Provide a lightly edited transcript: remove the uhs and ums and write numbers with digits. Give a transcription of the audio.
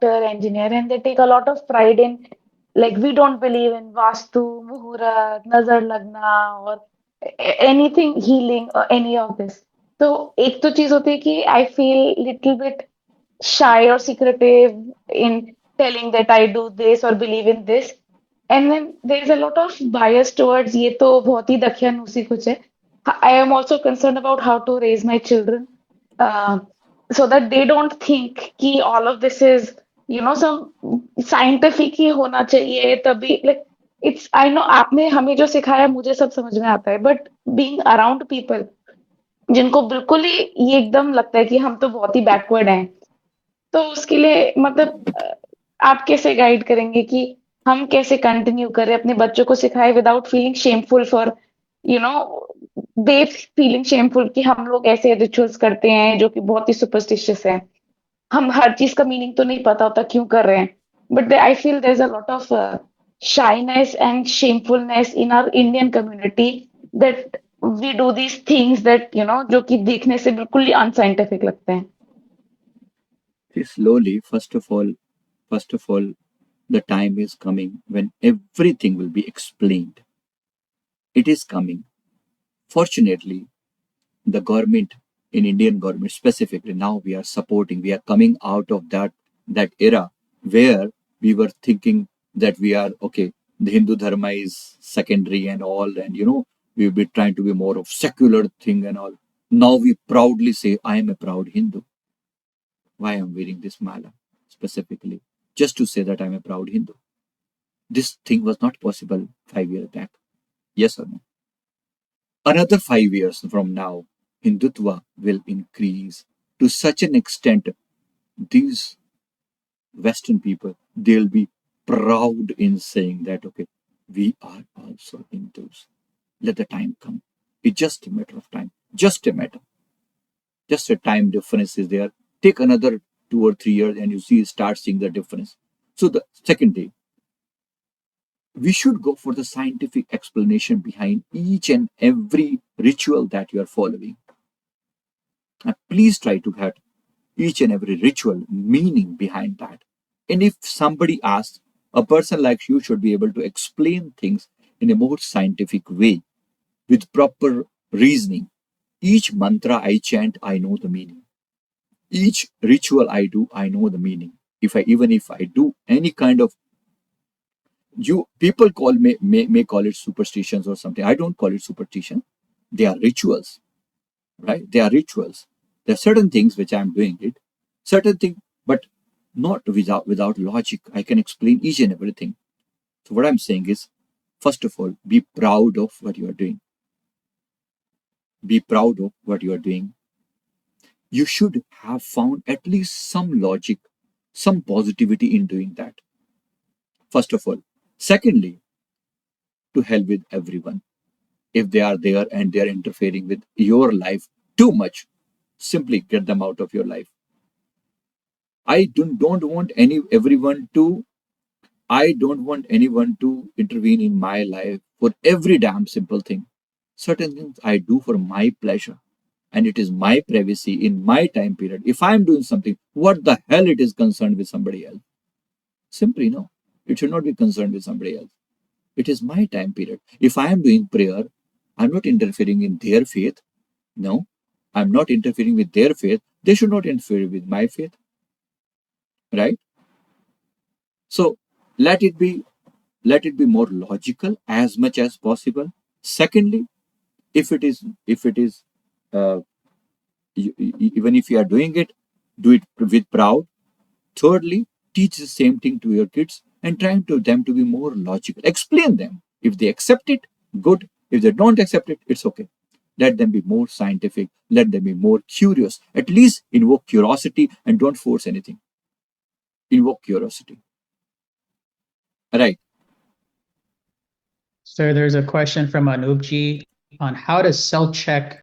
doctor, engineer, and they take a lot of pride in, like, we don't believe in Vastu, Muhurat, Nazar Lagna, or anything healing or any of this. तो एक तो चीज होती है कि I feel little bit shy or secretive in telling that I do this or believe in this. And then there's a lot of bias towards ये तो बहुत ही दकियानूसी कुछ है. I am also concerned about how to raise my children uh, so that they don't think कि all of this is, some scientific ही होना चाहिए तभी, like, it's, I know आपने हमें जो सिखाया मुझे सब समझ में आता है, but being around people जिनको बिल्कुल ही ये एकदम लगता है कि हम तो बहुत ही बैकवर्ड हैं, तो उसके लिए मतलब आप कैसे गाइड करेंगे कि हम कैसे कंटिन्यू करें अपने बच्चों को सिखाए without feeling shameful for, you know they feeling shameful कि हम लोग ऐसे रिचुअल्स करते हैं जो कि बहुत ही सुपरस्टिशियस है, हम हर चीज का मीनिंग तो नहीं पता होता क्यों कर रहे हैं, but I feel there is a lot of shyness and shamefulness in our Indian community that we do these things that जो कि देखने से बिल्कुल ही अनसाइंटिफिक लगते हैं. See, slowly, first of all, the time is coming when everything will be explained. It is coming. Fortunately, the government, in Indian government specifically, now we are supporting, we are coming out of that era where we were thinking that we are okay, the Hindu dharma is secondary and all, and we'll be trying to be more of secular thing and all. Now we proudly say, I am a proud Hindu. Why I'm wearing this mala specifically? Just to say that I'm a proud Hindu. This thing was not possible 5 years back. Yes or no? Another 5 years from now, Hindutva will increase to such an extent, these Western people, they'll be proud in saying that, okay, we are also Hindus. Let the time come. It's just a matter of time. Just a matter. Just a time difference is there. Take another 2 or 3 years and start seeing the difference. So the second day, we should go for the scientific explanation behind each and every ritual that you are following. And please try to get each and every ritual meaning behind that. And if somebody asks, a person like you should be able to explain things in a more scientific way with proper reasoning. Each mantra I chant, I know the meaning. Each ritual I do, I know the meaning. Even if I do any kind of, people may call it superstitions or something. I don't call it superstition. They are rituals, right? They are rituals. There are certain things which I am doing it, certain thing, but not without logic. I can explain each and everything. So what I'm saying is, first of all, be proud of what you are doing. Be proud of what you are doing. You should have found at least some logic, some positivity in doing that. First of all. Secondly, to hell with everyone. If they are there and they are interfering with your life too much, simply get them out of your life. I don't want anyone to intervene in my life for every damn simple thing. Certain things I do for my pleasure, and it is my privacy in my time period. If I am doing something, what the hell it is concerned with somebody else? Simply no. It should not be concerned with somebody else. It is my time period. If I am doing prayer, I'm not interfering in their faith. No, I'm not interfering with their faith. They should not interfere with my faith. Right? So let it be more logical as much as possible. Secondly, if it is uh, even if you are doing it, do it with proud. Thirdly, teach the same thing to your kids and trying to them to be more logical. Explain them. If they accept it, good. If they don't accept it, it's okay. Let them be more scientific. Let them be more curious. At least invoke curiosity and don't force anything. Invoke curiosity. Right. So there's a question from Anubji on how to self-check